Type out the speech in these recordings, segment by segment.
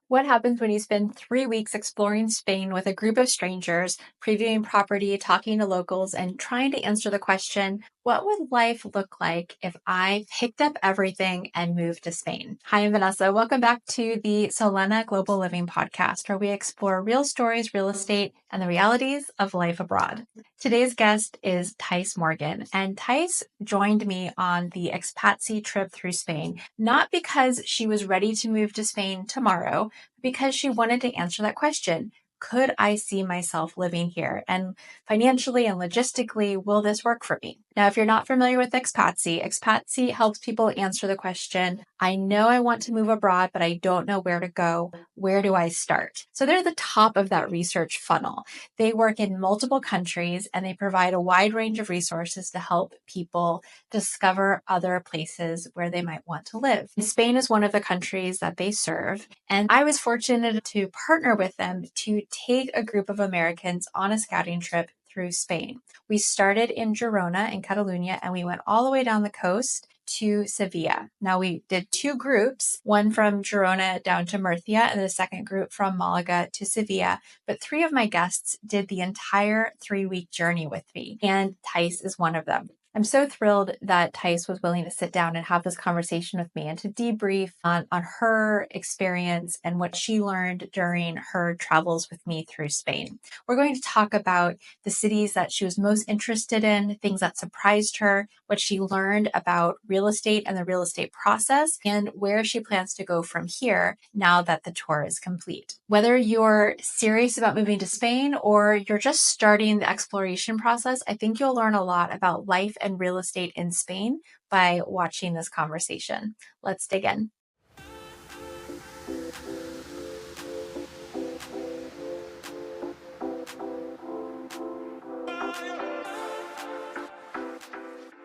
What happens when you spend 3 weeks exploring Spain with a group of strangers, previewing property, talking to locals, and trying to answer the question, what would life look like if I picked up everything and moved to Spain? Hi, I'm Vanessa. Welcome back to the Solena Global Living Podcast, where we explore real stories, real estate, and the realities of life abroad. Today's guest is Thays Morgan, and Thays joined me on the Expatsi trip through Spain, not because she was ready to move to Spain tomorrow, because she wanted to answer that question. Could I see myself living here? And financially and logistically, will this work for me? Now, if you're not familiar with Expatsi, Expatsi helps people answer the question, I know I want to move abroad, but I don't know where to go. Where do I start? So they're the top of that research funnel. They work in multiple countries and they provide a wide range of resources to help people discover other places where they might want to live. Spain is one of the countries that they serve, and I was fortunate to partner with them to take a group of Americans on a scouting trip through Spain. We started in Girona in Catalonia and we went all the way down the coast to Sevilla. Now we did two groups, one from Girona down to Murcia and the second group from Malaga to Sevilla. But three of my guests did the entire 3-week journey with me, and Thays is one of them. I'm so thrilled that Thays was willing to sit down and have this conversation with me and to debrief on her experience and what she learned during her travels with me through Spain. We're going to talk about the cities that she was most interested in, things that surprised her, what she learned about real estate and the real estate process, and where she plans to go from here now that the tour is complete. Whether you're serious about moving to Spain or you're just starting the exploration process, I think you'll learn a lot about life and real estate in Spain by watching this conversation. Let's dig in.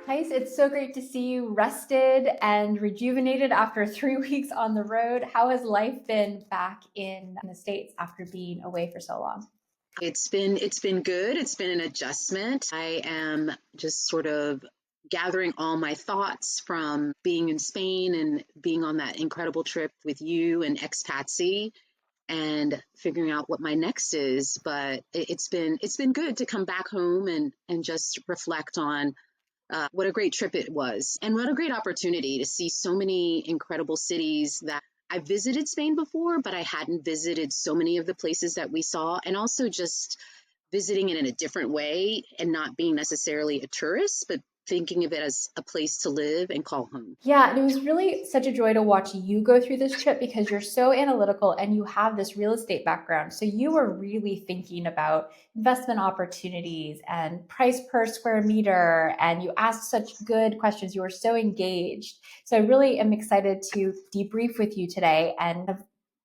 Thays, it's so great to see you rested and rejuvenated after 3 weeks on the road. How has life been back in the States after being away for so long? It's been good. It's been an adjustment. I am just sort of gathering all my thoughts from being in Spain and being on that incredible trip with you and Expatsi and figuring out what my next is. But it's been good to come back home and just reflect on what a great trip it was and what a great opportunity to see so many incredible cities that I visited Spain before, but I hadn't visited so many of the places that we saw, and also just visiting it in a different way and not being necessarily a tourist, but thinking of it as a place to live and call home. Yeah, and it was really such a joy to watch you go through this trip because you're so analytical and you have this real estate background. So you were really thinking about investment opportunities and price per square meter, and you asked such good questions. You were so engaged. So I really am excited to debrief with you today and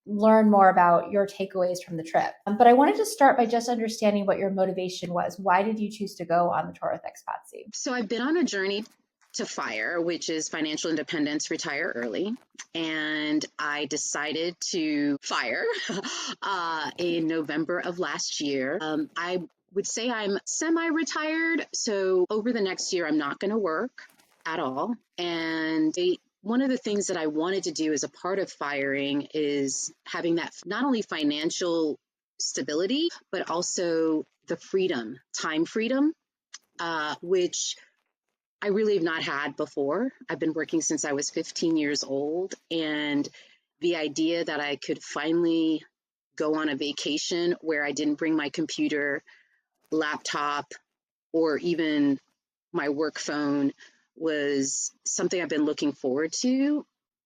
learn more about your takeaways from the trip. But I wanted to start by just understanding what your motivation was. Why did you choose to go on the tour with Expatsi? So I've been on a journey to FIRE, which is financial independence, retire early. And I decided to FIRE in November of last year. I would say I'm semi-retired. So over the next year, I'm not going to work at all. And one of the things that I wanted to do as a part of firing is having that not only financial stability, but also the freedom, time freedom, which I really have not had before. I've been working since I was 15 years old, and the idea that I could finally go on a vacation where I didn't bring my computer, laptop, or even my work phone was something I've been looking forward to.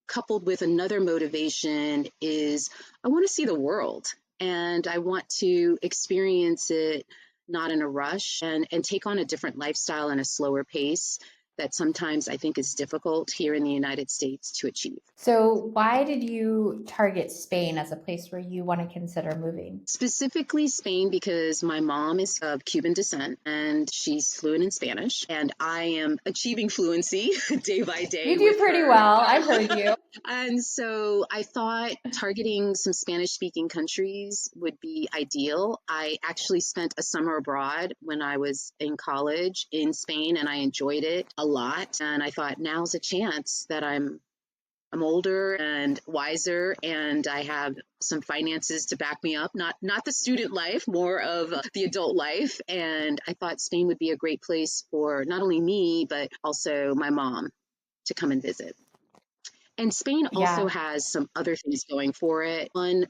Coupled with another motivation is I want to see the world and I want to experience it not in a rush and take on a different lifestyle and a slower pace that sometimes I think is difficult here in the United States to achieve. So, why did you target Spain as a place where you want to consider moving? Specifically Spain because my mom is of Cuban descent and she's fluent in Spanish, and I am achieving fluency day by day You do with pretty her. well. I've heard you. And so I thought targeting some Spanish speaking countries would be ideal. I actually spent a summer abroad when I was in college in Spain and I enjoyed it a lot. And I thought now's a chance that I'm I'm older and wiser, and I have some finances to back me up. Not the student life, more of the adult life. And I thought Spain would be a great place for not only me, but also my mom to come and visit. And Spain also Yeah. has some other things going for it. One,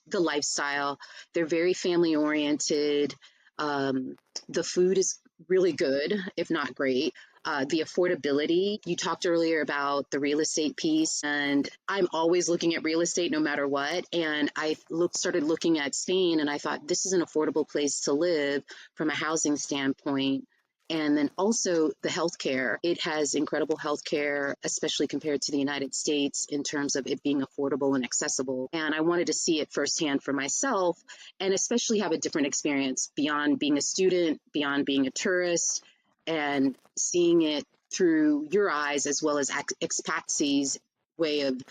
the lifestyle. They're very family oriented. Um, the food is really good, if not great. The affordability. You talked earlier about the real estate piece, and I'm always looking at real estate no matter what. And I started looking at Spain, and I thought this is an affordable place to live from a housing standpoint. And then also the healthcare. It has incredible healthcare, especially compared to the United States in terms of it being affordable and accessible. And I wanted to see it firsthand for myself and especially have a different experience beyond being a student, beyond being a tourist, and seeing it through your eyes as well as Expatsi's way of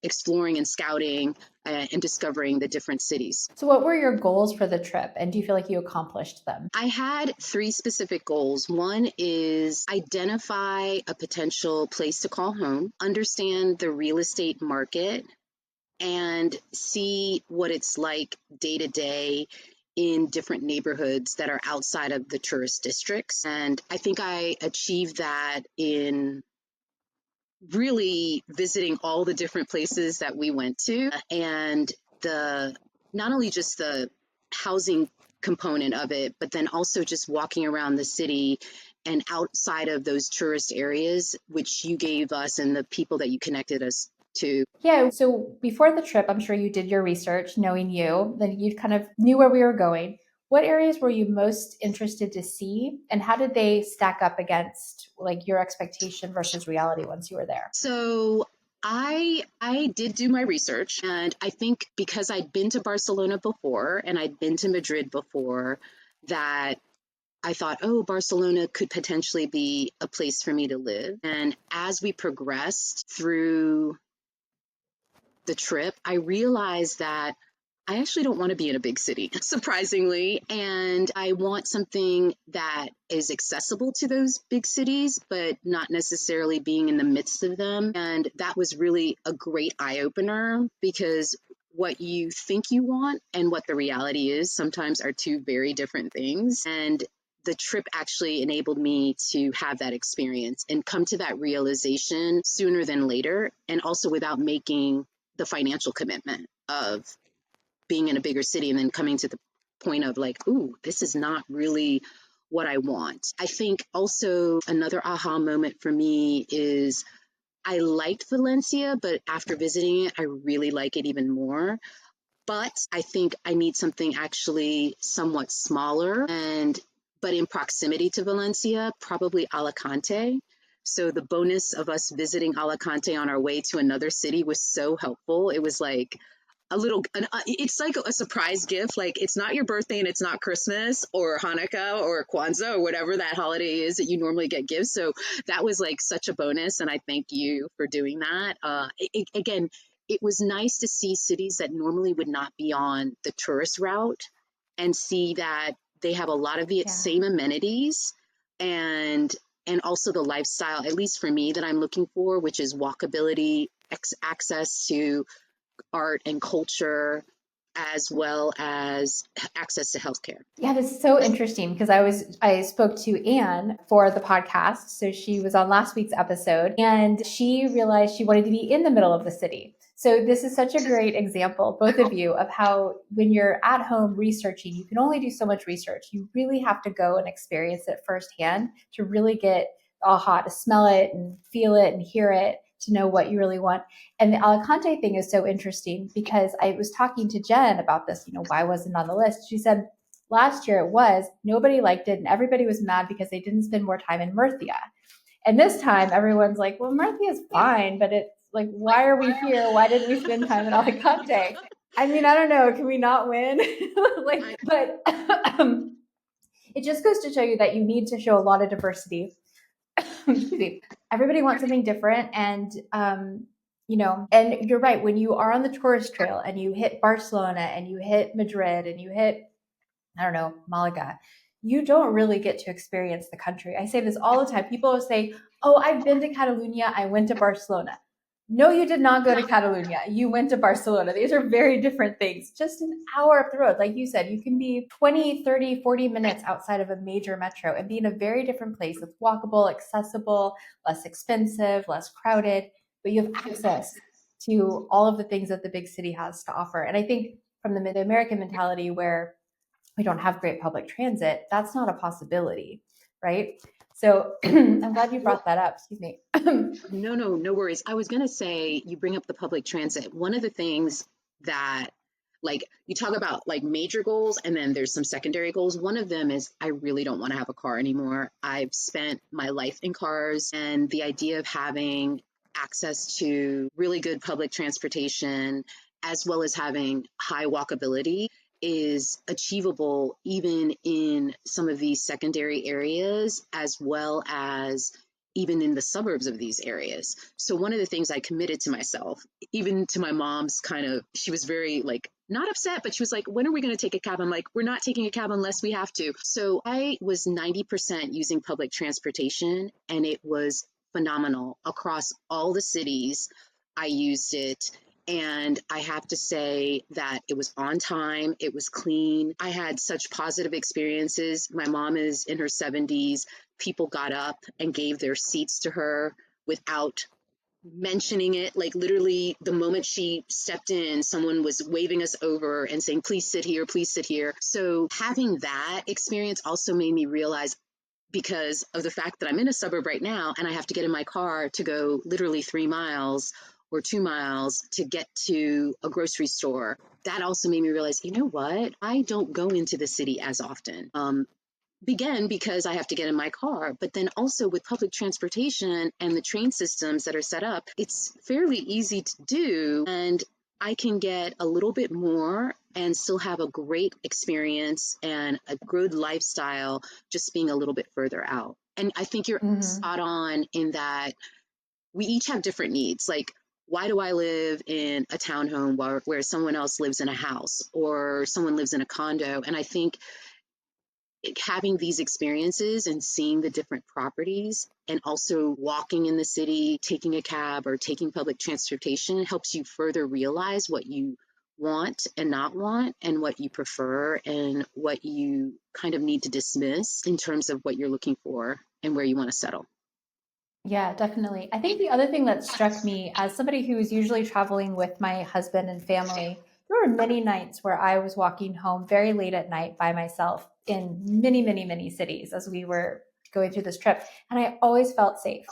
exploring and scouting and discovering the different cities. So, what were your goals for the trip, and do you feel like you accomplished them? I had three specific goals. One is identify a potential place to call home, understand the real estate market, and see what it's like day to day in different neighborhoods that are outside of the tourist districts. And I think I achieved that in really visiting all the different places that we went to, and the not only just the housing component of it, but then also just walking around the city and outside of those tourist areas, which you gave us and the people that you connected us to. Yeah. So, before the trip, I'm sure you did your research, knowing you, then you kind of knew where we were going. What areas were you most interested to see, and how did they stack up against like your expectation versus reality once you were there? So I did do my research, and I think because I'd been to Barcelona before and I'd been to Madrid before, that I thought, oh, Barcelona could potentially be a place for me to live. And as we progressed through the trip, I realized that I actually don't want to be in a big city, surprisingly. And I want something that is accessible to those big cities, but not necessarily being in the midst of them. And that was really a great eye opener because what you think you want and what the reality is sometimes are two very different things. And the trip actually enabled me to have that experience and come to that realization sooner than later, and also without making the financial commitment of being in a bigger city and then coming to the point of like, ooh, this is not really what I want. I think also another aha moment for me is I liked Valencia, but after visiting it, I really like it even more. But I think I need something actually somewhat smaller and but in proximity to Valencia, probably Alicante. So the bonus of us visiting Alicante on our way to another city was so helpful. It was like it's like a surprise gift. Like it's not your birthday and it's not Christmas or Hanukkah or Kwanzaa or whatever that holiday is that you normally get gifts. So that was like such a bonus. And I thank you for doing that. Again, it was nice to see cities that normally would not be on the tourist route and see that they have a lot of the Yeah. same amenities and and also the lifestyle, at least for me, that I'm looking for, which is walkability, access to art and culture, as well as access to healthcare. Yeah, that's so interesting because I spoke to Anne for the podcast. So she was on last week's episode and she realized she wanted to be in the middle of the city. So this is such a great example, both of you, of how when you're at home researching, you can only do so much research. You really have to go and experience it firsthand to really get aha, to smell it and feel it and hear it, to know what you really want. And the Alicante thing is so interesting because I was talking to Jen about this, why wasn't it on the list? She said last year it was, nobody liked it, and everybody was mad because they didn't spend more time in Murcia. And this time everyone's like, well, Murcia is fine, but it's like, why are we here? Why didn't we spend time in Alicante? I mean, I don't know. Can we not win? But it just goes to show you that you need to show a lot of diversity. Everybody wants something different. And, and you're right. When you are on the tourist trail and you hit Barcelona and you hit Madrid and you hit, I don't know, Malaga, you don't really get to experience the country. I say this all the time. People will say, oh, I've been to Catalonia. I went to Barcelona. No, you did not go to Catalonia. You went to Barcelona. These are very different things. Just an hour up the road. Like you said, you can be 20, 30, 40 minutes outside of a major metro and be in a very different place that's walkable, accessible, less expensive, less crowded, but you have access to all of the things that the big city has to offer. And I think from the mid American mentality where we don't have great public transit, that's not a possibility, right? So I'm glad you Well, brought that up. Excuse me. no worries. I was going to say, you bring up the public transit. One of the things that, like, you talk about like major goals and then there's some secondary goals. One of them is I really don't want to have a car anymore. I've spent my life in cars, and the idea of having access to really good public transportation as well as having high walkability is achievable even in some of these secondary areas as well as even in the suburbs of these areas. So one of the things I committed to myself, even to my mom's kind of, she was very like, not upset, but she was like, when are we going to take a cab? I'm like, we're not taking a cab unless we have to. So I was 90% using public transportation, and it was phenomenal across all the cities. I used it. And I have to say that it was on time, it was clean. I had such positive experiences. My mom is in her 70s. People got up and gave their seats to her without mentioning it. Like literally the moment she stepped in, someone was waving us over and saying, please sit here, please sit here. So having that experience also made me realize, because of the fact that I'm in a suburb right now and I have to get in my car to go literally 3 miles or 2 miles to get to a grocery store. That also made me realize, you know what? I don't go into the city as often. Begin because I have to get in my car, but then also with public transportation and the train systems that are set up, it's fairly easy to do. And I can get a little bit more and still have a great experience and a good lifestyle just being a little bit further out. And I think you're Mhm. spot on in that we each have different needs. Like, why do I live in a townhome where someone else lives in a house or someone lives in a condo? And I think having these experiences and seeing the different properties and also walking in the city, taking a cab or taking public transportation helps you further realize what you want and not want, and what you prefer and what you kind of need to dismiss in terms of what you're looking for and where you want to settle. Yeah, definitely. I think the other thing that struck me as somebody who is usually traveling with my husband and family, there were many nights where I was walking home very late at night by myself in many, many, many cities as we were going through this trip. And I always felt safe.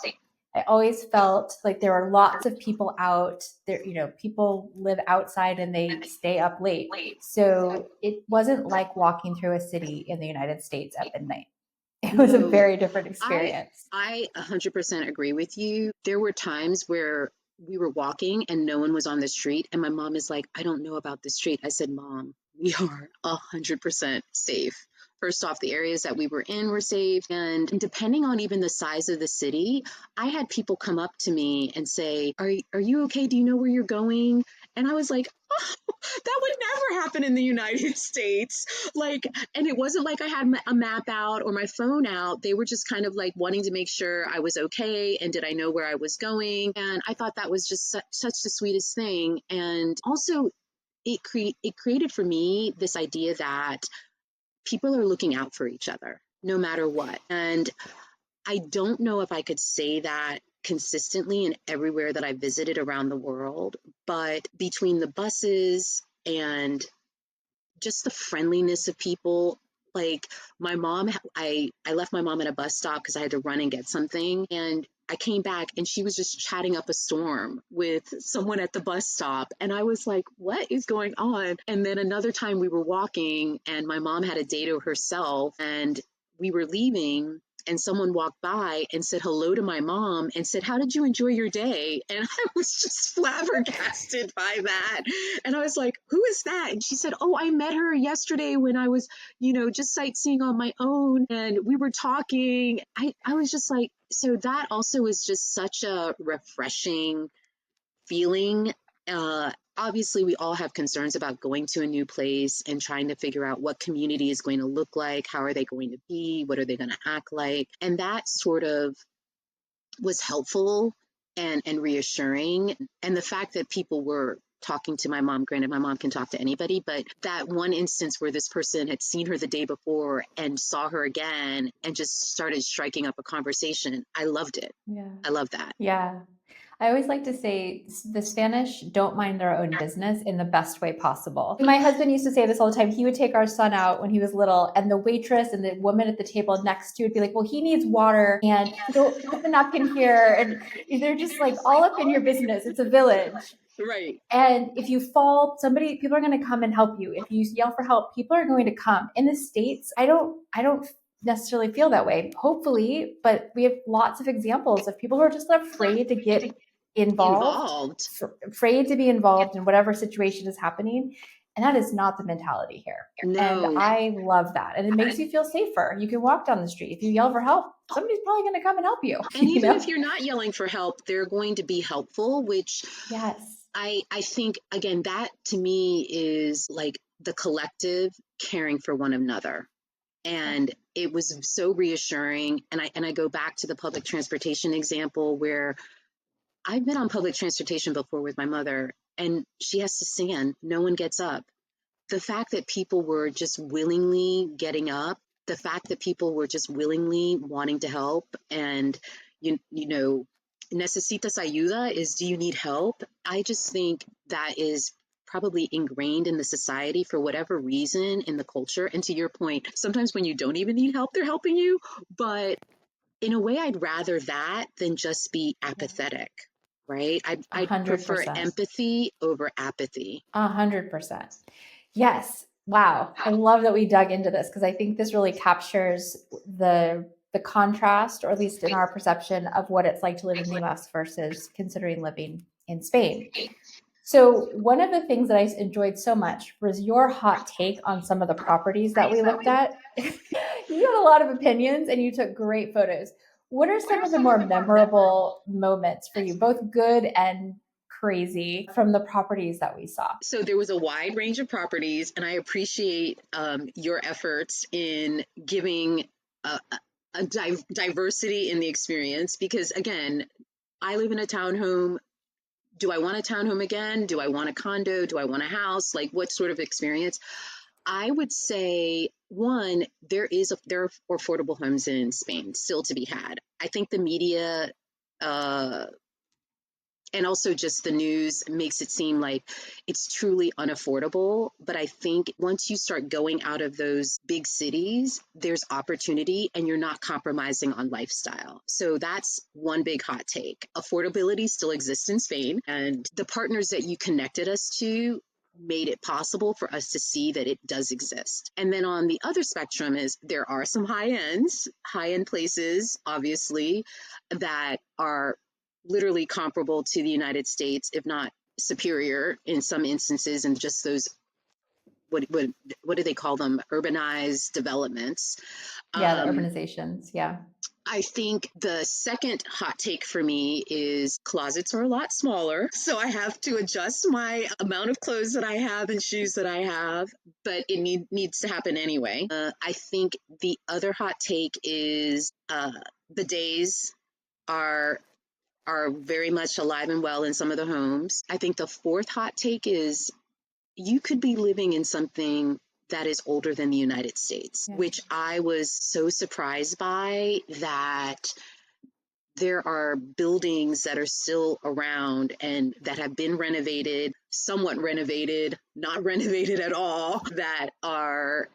I always felt like there were lots of people out there. People live outside and they stay up late. So it wasn't like walking through a city in the United States at midnight. It was a No, very different I experience. I 100% agree with you. There were times where we were walking and no one was on the street, and my mom is like, "I don't know about the street." I said, "Mom, we are 100% safe." First off, the areas that we were in were safe, and depending on even the size of the city, I had people come up to me and say, "Are you okay? Do you know where you're going?" And I was like, "Oh, that would never happen in the United States." Like, and it wasn't like I had a map out or my phone out. They were just kind of like wanting to make sure I was okay and did I know where I was going. And I thought that was just such the sweetest thing. And also, it created for me this idea that people are looking out for each other no matter what. And I don't know if I could say that consistently in everywhere that I visited around the world, but between the buses and just the friendliness of people. Like my mom, I left my mom at a bus stop because I had to run and get something, and I came back and she was just chatting up a storm with someone at the bus stop, and I was like, what is going on? And then another time we were walking and my mom had a date to herself, and we were leaving, and someone walked by and said hello to my mom and said, how did you enjoy your day? And I was just flabbergasted by that. And I was like, who is that? And she said, oh, I met her yesterday when I was, just sightseeing on my own. And we were talking. I was just like, so that also is just such a refreshing feeling. Obviously, we all have concerns about going to a new place and trying to figure out what community is going to look like, how are they going to be, what are they going to act like. And that sort of was helpful and reassuring. And the fact that people were talking to my mom, granted, my mom can talk to anybody, but that one instance where this person had seen her the day before and saw her again and just started striking up a conversation. I loved it. Yeah. I love that. Yeah. I always like to say the Spanish don't mind their own business in the best way possible. My husband used to say this all the time. He would take our son out when he was little, and the waitress and the woman at the table next to would be like, well, he needs water, and don't put the napkin here. And they're just like all up in your business. It's a village. Right. And if you fall, people are going to come and help you. If you yell for help, people are going to come. In the States, I don't necessarily feel that way. Hopefully, but we have lots of examples of people who are just afraid to get involved, afraid to be involved in whatever situation is happening. And that is not the mentality here. No. And I love that. And it makes you feel safer. You can walk down the street. If you yell for help, somebody's probably going to come and help you. And even if you're not yelling for help, they're going to be helpful, which yes. I think, again, that to me is like the collective caring for one another. And it was so reassuring. And I go back to the public transportation example where I've been on public transportation before with my mother, and she has to stand. No one gets up. The fact that people were just willingly getting up, the fact that people were just willingly wanting to help, and you know, necesitas ayuda is, do you need help? I just think that is probably ingrained in the society for whatever reason in the culture. And to your point, sometimes when you don't even need help, they're helping you. But in a way, I'd rather that than just be apathetic, right? I'd prefer 100%. empathy over apathy. 100%. Yes. Wow. I love that we dug into this because I think this really captures the contrast, or at least in our perception, of what it's like to live in the US versus considering living in Spain. So one of the things that I enjoyed so much was your hot take on some of the properties that we looked at. You had a lot of opinions and you took great photos. What are some of the more memorable moments for you, both good and crazy, from the properties that we saw? So there was a wide range of properties, and I appreciate your efforts in giving a diversity in the experience, because again, I live in a townhome. Do I want a townhome again? Do I want a condo? Do I want a house? Like, what sort of experience? I would say, one, there are affordable homes in Spain still to be had. I think the media and also just the news makes it seem like it's truly unaffordable. But I think once you start going out of those big cities, there's opportunity and you're not compromising on lifestyle. So that's one big hot take. Affordability still exists in Spain, and the partners that you connected us to made it possible for us to see that it does exist. And then on the other spectrum is there are some high end places, obviously, that are literally comparable to the United States, if not superior in some instances, and just those, what do they call them? Urbanized developments. Yeah, the urbanizations. Yeah. I think the second hot take for me is closets are a lot smaller. So I have to adjust my amount of clothes that I have and shoes that I have, but it needs to happen anyway. I think the other hot take is the days are very much alive and well in some of the homes. I think the fourth hot take is you could be living in something that is older than the United States, which I was so surprised by, that there are buildings that are still around and that have been renovated, somewhat renovated, not renovated at all, that are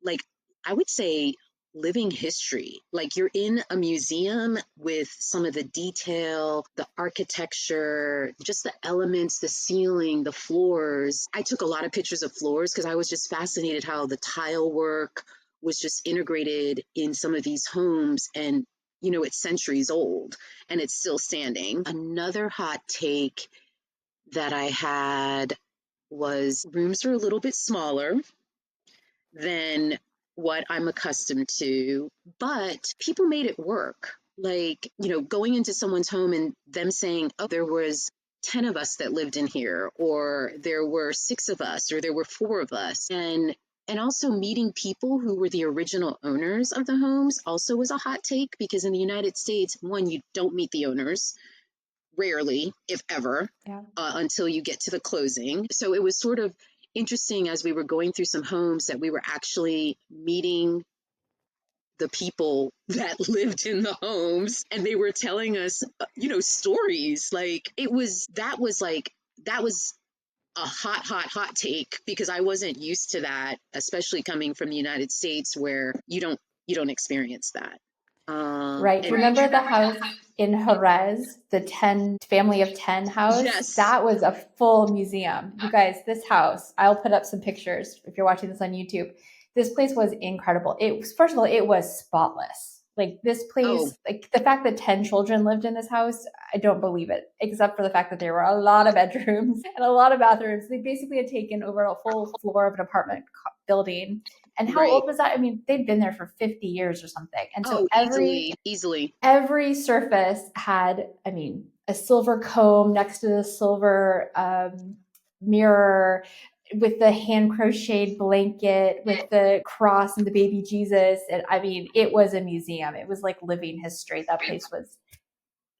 like, I would say, living history. Like, you're in a museum with some of the detail, the architecture, just the elements, the ceiling, the floors. I took a lot of pictures of floors because I was just fascinated how the tile work was just integrated in some of these homes, and it's centuries old and it's still standing. Another hot take that I had was rooms are a little bit smaller than what I'm accustomed to, but people made it work. Like, going into someone's home and them saying, oh, there was 10 of us that lived in here, or there were 6 of us, or there were 4 of us. And also meeting people who were the original owners of the homes also was a hot take, because in the United States, one, you don't meet the owners. rarely, if ever, Yeah. until you get to the closing. So it was sort of interesting as we were going through some homes that we were actually meeting the people that lived in the homes, and they were telling us, stories. Like that was a hot take, because I wasn't used to that, especially coming from the United States, where you don't experience that. Right. Do you And remember the house in Jerez, the 10 family of 10 house? yes. That was a full museum. You guys, this house, I'll put up some pictures if you're watching this on YouTube. This place was incredible. It was, first of all, it was spotless. Like this Oh, place, like the fact that 10 children lived in this house, I don't believe it, except for the fact that there were a lot of bedrooms and a lot of bathrooms. They basically had taken over a full floor of an apartment building. And how right. old was that? I mean, they've been there for 50 years or something. And so Oh, easily. every surface had, I mean, a silver comb next to the silver mirror with the hand crocheted blanket with the cross and the baby Jesus. And I mean, it was a museum. It was like living history. That place was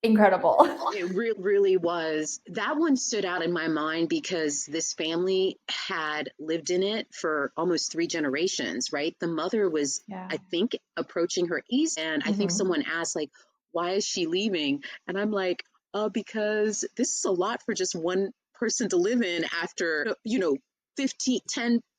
incredible. It really was. That one stood out in my mind because this family had lived in it for almost three generations, right? The mother was, Yeah. I think, approaching her ease. And I think Mm-hmm. someone asked, like, why is she leaving? And I'm like, because this is a lot for just one person to live in after, 15,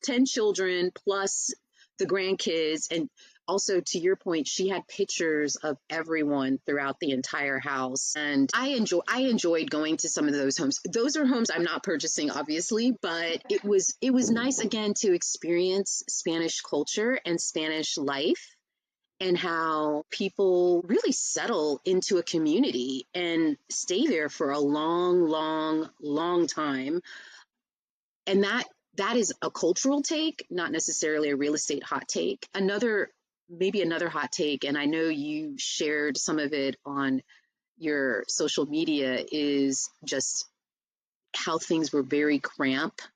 10 children plus the grandkids. And also, to your point, she had pictures of everyone throughout the entire house, and I enjoyed going to some of those homes. Those are homes I'm not purchasing, obviously, but it was nice again to experience Spanish culture and Spanish life, and how people really settle into a community and stay there for a long, long, long time. And that is a cultural take, not necessarily a real estate hot take. Maybe another hot take, and I know you shared some of it on your social media, is just how things were very cramped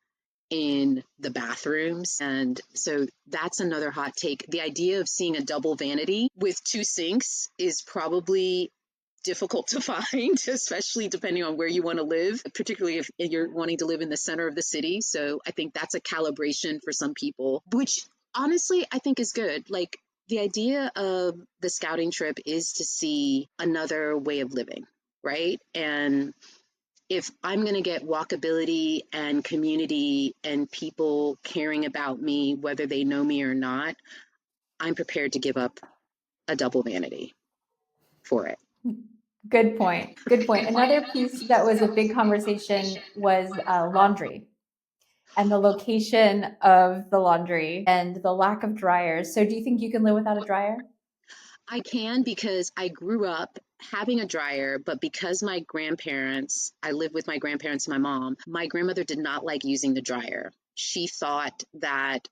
in the bathrooms. And so that's another hot take. The idea of seeing a double vanity with two sinks is probably difficult to find, especially depending on where you want to live, particularly if you're wanting to live in the center of the city. So I think that's a calibration for some people, which honestly I think is good. Like, the idea of the scouting trip is to see another way of living, right? And if I'm going to get walkability and community and people caring about me, whether they know me or not, I'm prepared to give up a double vanity for it. Good point. Good point. Another piece that was a big conversation was laundry and the location of the laundry and the lack of dryers. So, do you think you can live without a dryer? I can, because I grew up having a dryer, but because I live with my grandparents and my mom, my grandmother did not like using the dryer. She thought that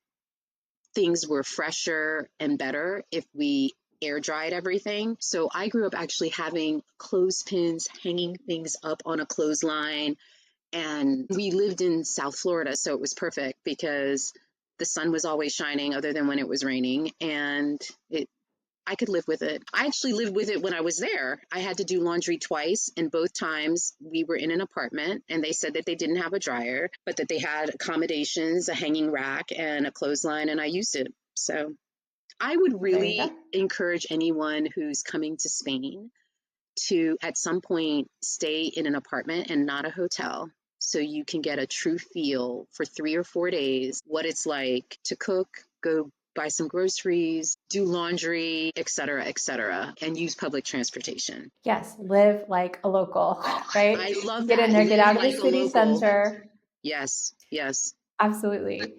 things were fresher and better if we air dried everything. So I grew up actually having clothespins, hanging things up on a clothesline. And we lived in South Florida, so it was perfect because the sun was always shining other than when it was raining. And I could live with it. I actually lived with it when I was there. I had to do laundry twice, and both times we were in an apartment, and they said that they didn't have a dryer, but that they had accommodations, a hanging rack, and a clothesline, and I used it. So I would There you go. really encourage anyone who's coming to Spain to, at some point, stay in an apartment and not a hotel, so you can get a true feel for 3 or 4 days what it's like to cook, go buy some groceries, do laundry, et cetera, and use public transportation. Yes, live like a local, right? I love Get in that. there, get Live out of the like a city local. center. Yes, yes. Absolutely.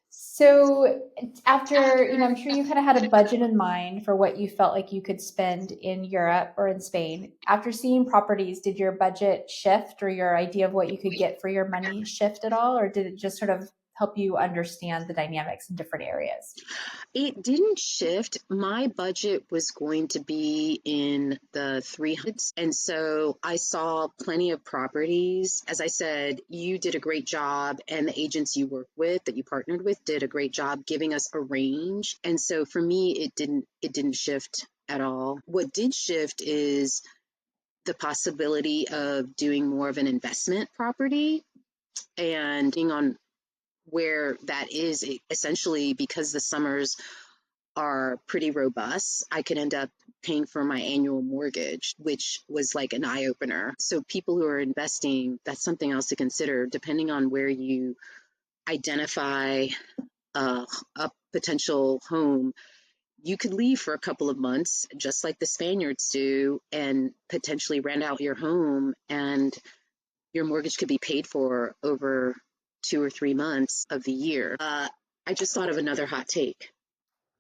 So after, I'm sure you kind of had a budget in mind for what you felt like you could spend in Europe or in Spain. After seeing properties, did your budget shift or your idea of what you could get for your money shift at all? Or did it just sort of help you understand the dynamics in different areas? It didn't shift. My budget was going to be in the 300s. And so I saw plenty of properties. As I said, you did a great job, and the agents you worked with, that you partnered with, did a great job giving us a range. And so for me, it didn't shift at all. What did shift is the possibility of doing more of an investment property, and depending on where that is, essentially because the summers are pretty robust, I could end up paying for my annual mortgage, which was like an eye opener. So people who are investing, that's something else to consider, depending on where you identify a potential home. You could leave for a couple of months, just like the Spaniards do, and potentially rent out your home, and your mortgage could be paid for over 2 or 3 months of the year. I just thought of another hot take.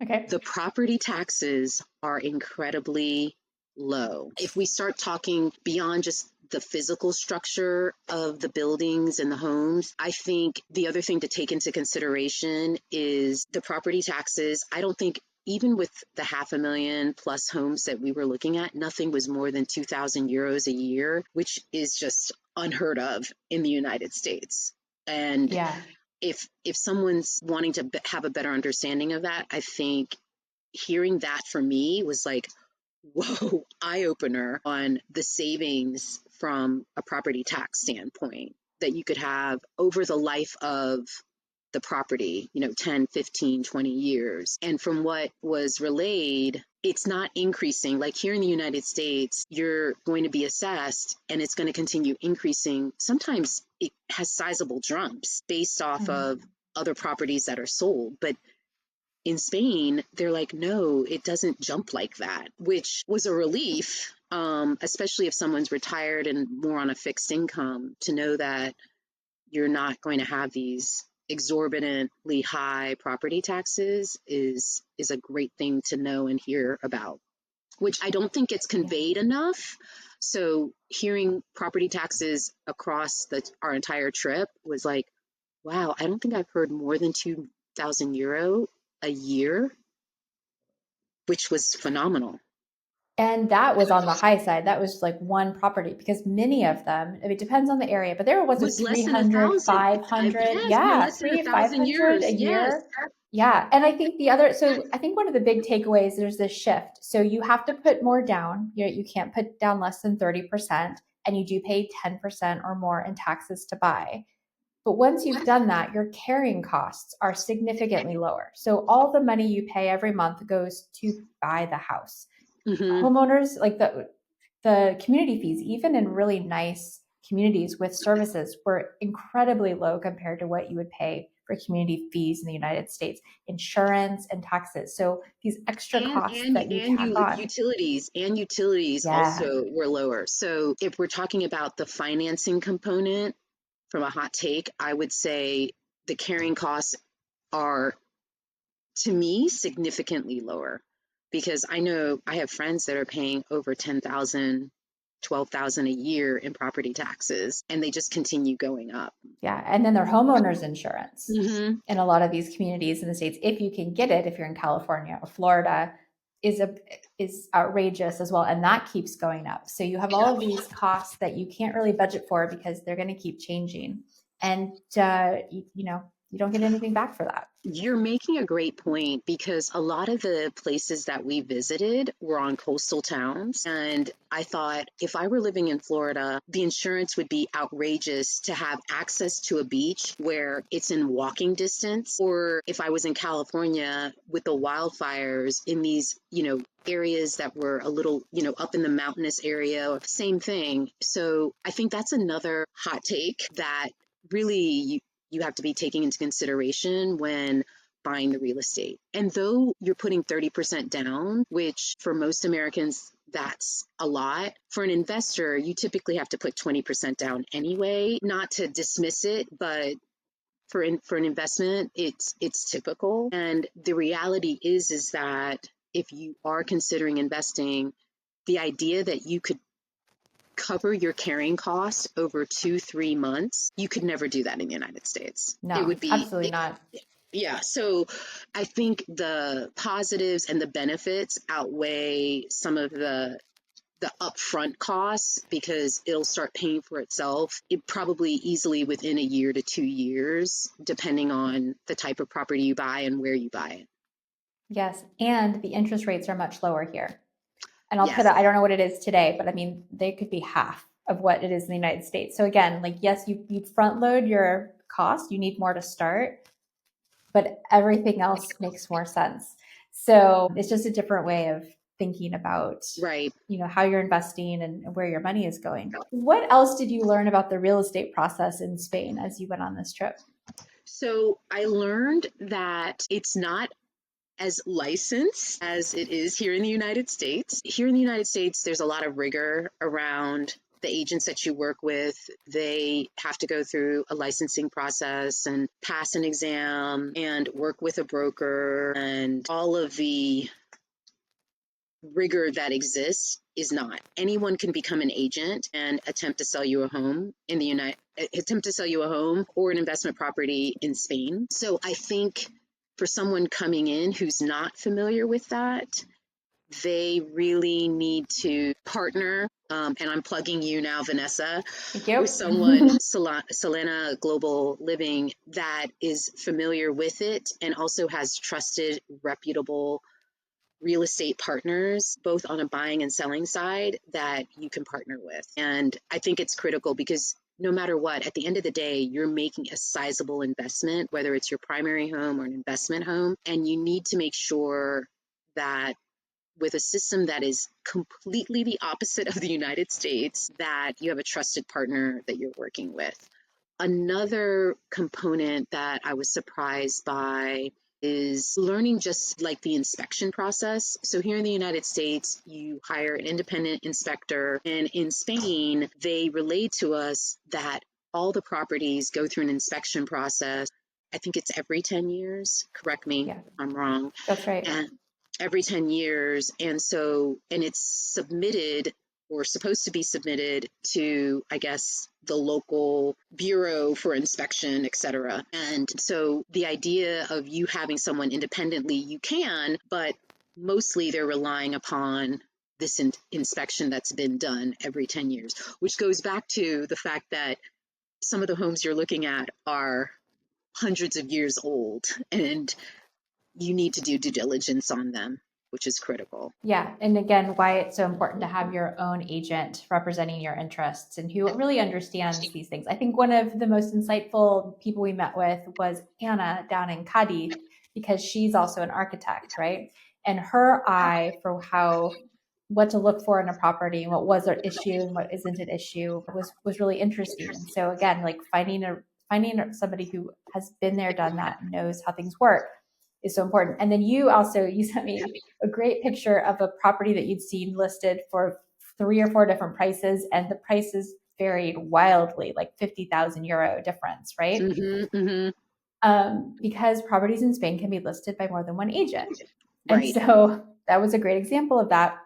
Okay. The property taxes are incredibly low. If we start talking beyond just the physical structure of the buildings and the homes, I think the other thing to take into consideration is the property taxes. I don't think, even with the 500,000 plus homes that we were looking at, nothing was more than 2,000 euros a year, which is just unheard of in the United States. And Yeah. if someone's wanting to have a better understanding of that, I think hearing that for me was like, whoa, eye opener on the savings from a property tax standpoint that you could have over the life of the property, 10, 15, 20 years. And from what was relayed, it's not increasing. Like here in the United States, you're going to be assessed and it's going to continue increasing. Sometimes it has sizable jumps based off of other properties that are sold. But in Spain, they're like, no, it doesn't jump like that, which was a relief, especially if someone's retired and more on a fixed income, to know that you're not going to have these exorbitantly high property taxes is a great thing to know and hear about, which I don't think it's conveyed enough. So hearing property taxes across our entire trip was like, wow, I don't think I've heard more than 2,000 euro a year, which was phenomenal. And that was on the high side. That was like one property, because many of them, I mean, it depends on the area, but there were ones with Was less than 300, 1,000. 500. Yes, no, Yeah, less than 3, 1,000 500 a years. Yes. year. Yeah. And I think so I think one of the big takeaways, there's this shift. So you have to put more down. You can't put down less than 30%, and you do pay 10% or more in taxes to buy. But once you've done that, your carrying costs are significantly lower. So all the money you pay every month goes to buy the house. Mm-hmm. Homeowners, like the community fees, even in really nice communities with services, were incredibly low compared to what you would pay for community fees in the United States, insurance and taxes. So these extra costs that you tack on. Utilities Yeah. also were lower. So if we're talking about the financing component, from a hot take, I would say the carrying costs are, to me, significantly lower, because I know I have friends that are paying over 10,000, 12,000 a year in property taxes, and they just continue going up. Yeah. And then their homeowners insurance Mm-hmm. in a lot of these communities in the States, if you can get it, if you're in California or Florida, is outrageous as well. And that keeps going up. So you have all of these costs that you can't really budget for because they're going to keep changing. And, you don't get anything back for that. You're making a great point, because a lot of the places that we visited were on coastal towns. And I thought, if I were living in Florida, the insurance would be outrageous to have access to a beach where it's in walking distance. Or if I was in California with the wildfires in these, areas that were a little, up in the mountainous area, same thing. So I think that's another hot take that really you have to be taking into consideration when buying the real estate. And though you're putting 30% down, which for most Americans, that's a lot, for an investor, you typically have to put 20% down anyway. Not to dismiss it, but for an investment, it's typical. And the reality is that if you are considering investing, the idea that you could cover your carrying costs over 2-3 months, you could never do that in the United States. It No, would be, absolutely not. yeah. So I think the positives and the benefits outweigh some of the upfront costs, because it'll start paying for itself. It probably easily within a year to 2 years, depending on the type of property you buy and where you buy it. Yes. And the interest rates are much lower here. And I'll put Yes. it, I don't know what it is today, but I mean, they could be half of what it is in the United States. So again, like, yes, you front load your cost, you need more to start, but everything else makes more sense. So it's just a different way of thinking about, Right. how you're investing and where your money is going. What else did you learn about the real estate process in Spain as you went on this trip? So I learned that it's not as licensed as it is here in the United States. Here in the United States, there's a lot of rigor around the agents that you work with. They have to go through a licensing process and pass an exam and work with a broker, and all of the rigor that exists is not. Anyone can become an agent and attempt to sell you a home in the attempt to sell you a home or an investment property in Spain. So I think for someone coming in who's not familiar with that, they really need to partner. And I'm plugging you now, Vanessa, Thank you. with someone, Solena Global Living, that is familiar with it and also has trusted, reputable real estate partners, both on a buying and selling side, that you can partner with. And I think it's critical because no matter what, at the end of the day, you're making a sizable investment, whether it's your primary home or an investment home. And you need to make sure that with a system that is completely the opposite of the United States, that you have a trusted partner that you're working with. Another component that I was surprised by is learning just like the inspection process. So here in the United States, you hire an independent inspector, and in Spain, they relayed to us that all the properties go through an inspection process. I think it's every 10 years. Correct me Yeah, if I'm wrong. that's right. And every 10 years. And it's submitted or supposed to be submitted to, I guess, the local bureau for inspection, et cetera. And so the idea of you having someone independently, you can, but mostly they're relying upon this inspection that's been done every 10 years, which goes back to the fact that some of the homes you're looking at are hundreds of years old, and you need to do due diligence on them, which is critical. Yeah. And again, why it's so important to have your own agent representing your interests and who really understands these things. I think one of the most insightful people we met with was Anna down in Cadiz, because she's also an architect, right? And her eye for what to look for in a property and what was an issue and what isn't an issue was really interesting. And so again, like finding somebody who has been there, done that, and knows how things work is so important. And then you sent me a great picture of a property that you'd seen listed for 3 or 4 different prices, and the prices varied wildly, like 50,000 euro difference, right? Mm-hmm, mm-hmm. Because properties in Spain can be listed by more than one agent. And Right. so that was a great example of that.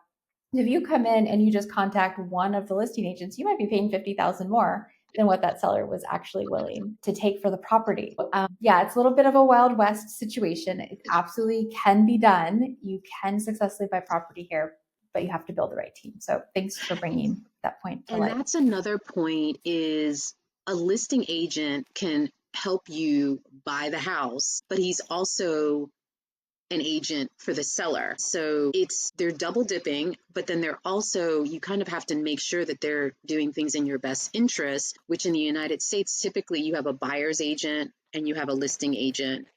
If you come in and you just contact one of the listing agents, you might be paying 50,000 more than what that seller was actually willing to take for the property. Yeah, it's a little bit of a Wild West situation. It absolutely can be done. You can successfully buy property here, but you have to build the right team. So thanks for bringing that point to And light. that's another point, is a listing agent can help you buy the house, but he's also an agent for the seller. So they're double dipping, but then you kind of have to make sure that they're doing things in your best interest, which in the United States, typically you have a buyer's agent and you have a listing agent,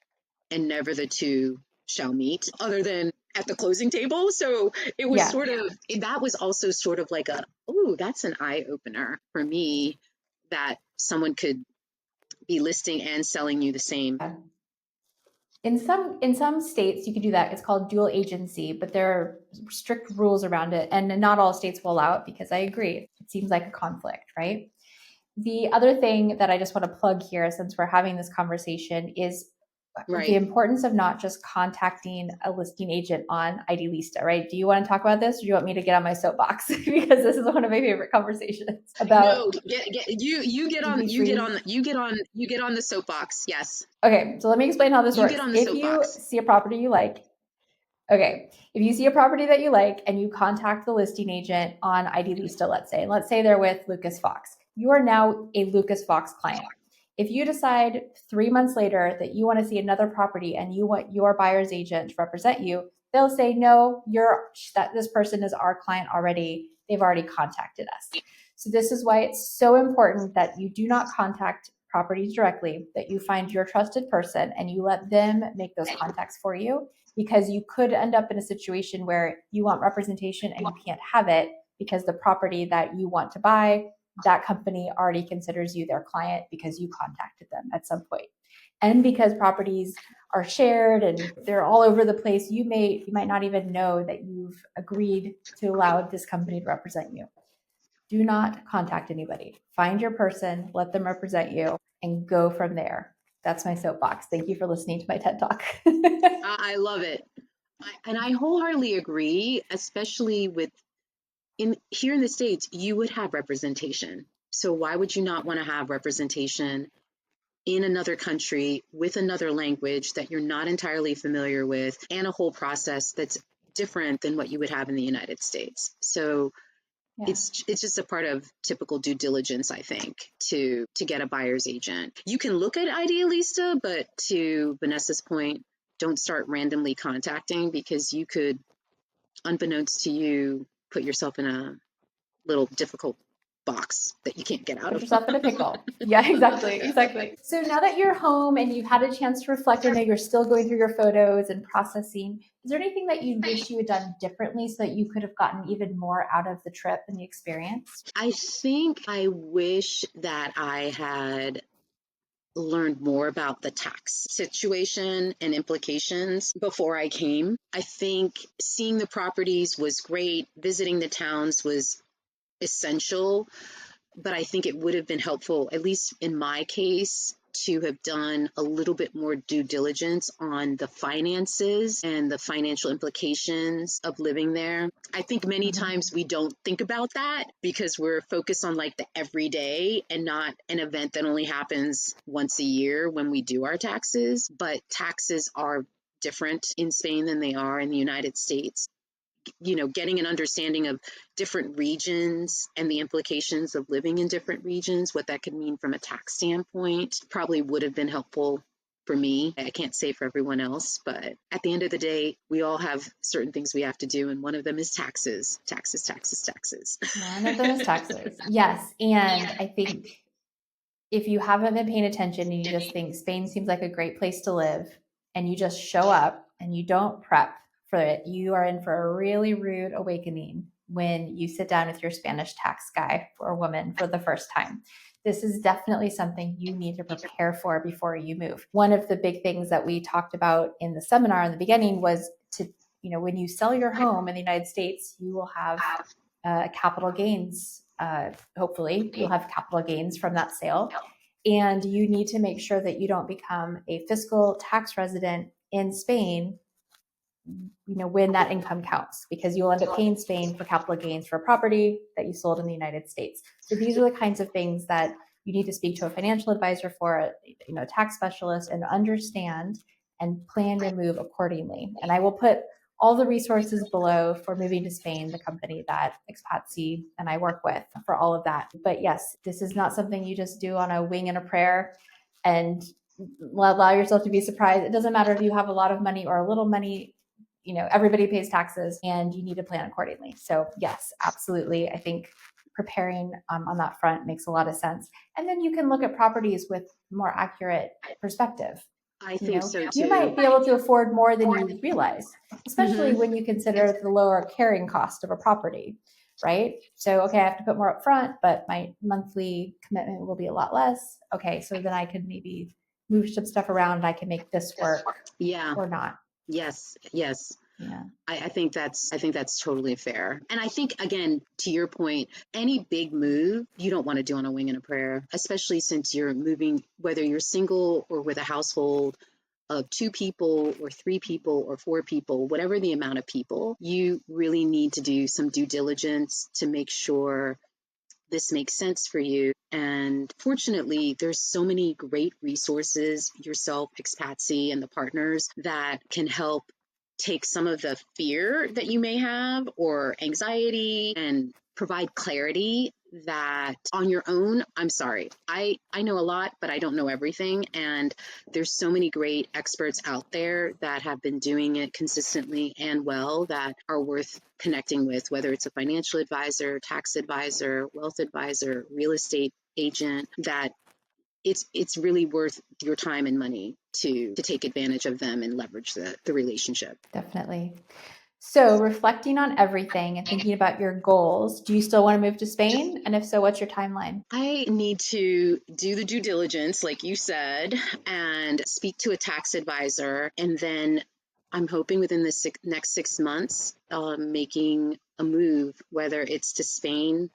and never the two shall meet other than at the closing table. So it was Yeah. that was also sort of like that's an eye opener for me, that someone could be listing and selling you the same. In some states you can do that. It's called dual agency, but there are strict rules around it, and not all states will allow it, because I agree, it seems like a conflict, right? The other thing that I just want to plug here, since we're having this conversation, is the Right. importance of not just contacting a listing agent on Idealista, right? Do you want to talk about this, or do you want me to get on my soapbox? Because this is one of my favorite conversations about. No, you get on the soapbox. Yes. Okay, so let me explain how this You get works. on the If you soapbox. see a property you like, okay, if you see a property that you like and you contact the listing agent on Idealista, let's say they're with Lucas Fox, you are now a Lucas Fox client. If you decide 3 months later that you want to see another property and you want your buyer's agent to represent you, they'll say, no, this person is our client already. They've already contacted us. So this is why it's so important that you do not contact properties directly, that you find your trusted person and you let them make those contacts for you, because you could end up in a situation where you want representation and you can't have it because the property that you want to buy, that company already considers you their client because you contacted them at some point. And because properties are shared and they're all over the place, you might not even know that you've agreed to allow this company to represent you. Do not contact anybody. Find your person, let them represent you, and go from there. That's my soapbox. Thank you for listening to my TED Talk. I love it. And I wholeheartedly agree, especially here in the States, you would have representation. So why would you not want to have representation in another country with another language that you're not entirely familiar with, and a whole process that's different than what you would have in the United States? So Yeah. it's just a part of typical due diligence, I think, to get a buyer's agent. You can look at Idealista, but to Vanessa's point, don't start randomly contacting, because you could, unbeknownst to you, put yourself in a little difficult box that you can't get out Put of. yourself in a pickle. Yeah, exactly. So now that you're home and you've had a chance to reflect, I know you're still going through your photos and processing. Is there anything that you wish you had done differently so that you could have gotten even more out of the trip and the experience? I think I wish that I had learned more about the tax situation and implications before I came. I think seeing the properties was great. Visiting the towns was essential, but I think it would have been helpful, at least in my case, to have done a little bit more due diligence on the finances and the financial implications of living there. I think many times we don't think about that because we're focused on like the everyday and not an event that only happens once a year when we do our taxes. But taxes are different in Spain than they are in the United States. Getting an understanding of different regions and the implications of living in different regions, what that could mean from a tax standpoint, probably would have been helpful for me. I can't say for everyone else, but at the end of the day, we all have certain things we have to do, and one of them is taxes. One of them is taxes. Yes. And I think if you haven't been paying attention and you just think Spain seems like a great place to live and you just show up and you don't prep for it, you are in for a really rude awakening when you sit down with your Spanish tax guy or woman for the first time. This is definitely something you need to prepare for before you move. One of the big things that we talked about in the seminar in the beginning was when you sell your home in the United States, you will have capital gains. Hopefully, you'll have capital gains from that sale. And you need to make sure that you don't become a fiscal tax resident in Spain, when that income counts, because you'll end up paying Spain for capital gains for a property that you sold in the United States. So these are the kinds of things that you need to speak to a financial advisor for, a tax specialist, and understand and plan your move accordingly. And I will put all the resources below for moving to Spain, the company that Expatsi and I work with for all of that. But yes, this is not something you just do on a wing and a prayer and allow yourself to be surprised. It doesn't matter if you have a lot of money or a little money. Everybody pays taxes and you need to plan accordingly. So yes, absolutely. I think preparing on that front makes a lot of sense. And then you can look at properties with more accurate perspective. I think so too. You might be able to afford more than you realize, especially when you consider the lower carrying cost of a property, right? So, okay, I have to put more up front, but my monthly commitment will be a lot less. Okay, so then I could maybe move some stuff around and I can make this work or not. Yes. Yeah. I think that's totally fair. And I think, again, to your point, any big move you don't want to do on a wing and a prayer, especially since you're moving, whether you're single or with a household of 2 people or 3 people or 4 people, whatever the amount of people, you really need to do some due diligence to make sure this makes sense for you. And fortunately, there's so many great resources, yourself, Expatsi, and the partners that can help take some of the fear that you may have or anxiety and provide clarity that on your own, I'm sorry. I know a lot, but I don't know everything. And there's so many great experts out there that have been doing it consistently and well that are worth connecting with, whether it's a financial advisor, tax advisor, wealth advisor, real estate agent, that it's really worth your time and money to take advantage of them and leverage the relationship. Definitely. So, reflecting on everything and thinking about your goals, do you still want to move to Spain? And if so, what's your timeline? I need to do the due diligence, like you said, and speak to a tax advisor. And then I'm hoping within the next 6 months, making a move, whether it's to Spain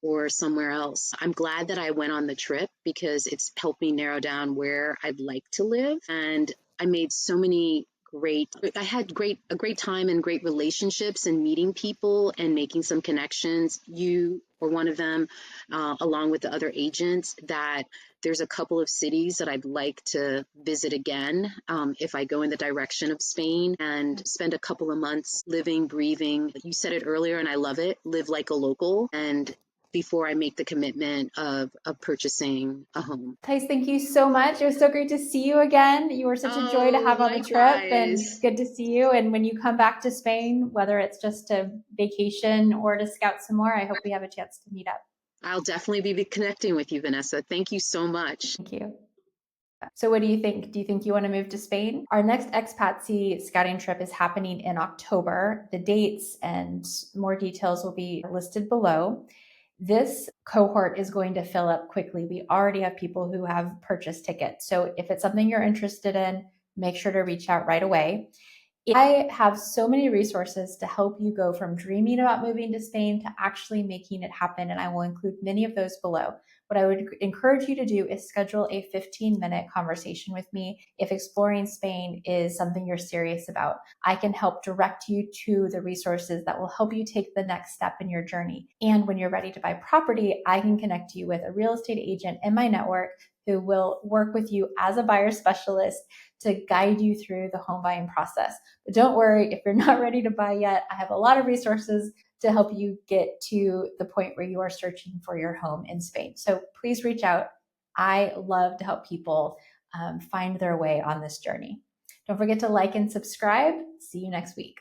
or somewhere else. I'm glad that I went on the trip because it's helped me narrow down where I'd like to live. And I made so many I had a great time and great relationships and meeting people and making some connections. You were one of them, along with the other agents, that there's a couple of cities that I'd like to visit again, if I go in the direction of Spain and spend a couple of months living, breathing. You said it earlier, and I love it. Live like a local, and before I make the commitment of purchasing a home. Thays, thank you so much. It was so great to see you again. You were such a joy to Oh, have on the trip, and likewise. good to see you. And when you come back to Spain, whether it's just to vacation or to scout some more, I hope we have a chance to meet up. I'll definitely be connecting with you, Vanessa. Thank you so much. Thank you. So what do you think? Do you think you want to move to Spain? Our next Expatsi scouting trip is happening in October. The dates and more details will be listed below. This cohort is going to fill up quickly. We already have people who have purchased tickets. So if it's something you're interested in, make sure to reach out right away. I have so many resources to help you go from dreaming about moving to Spain to actually making it happen, and I will include many of those below. What I would encourage you to do is schedule a 15-minute conversation with me if exploring Spain is something you're serious about. I can help direct you to the resources that will help you take the next step in your journey. And when you're ready to buy property, I can connect you with a real estate agent in my network who will work with you as a buyer specialist to guide you through the home buying process. But don't worry, if you're not ready to buy yet, I have a lot of resources to help you get to the point where you are searching for your home in Spain. So please reach out. I love to help people find their way on this journey. Don't forget to like and subscribe. See you next week.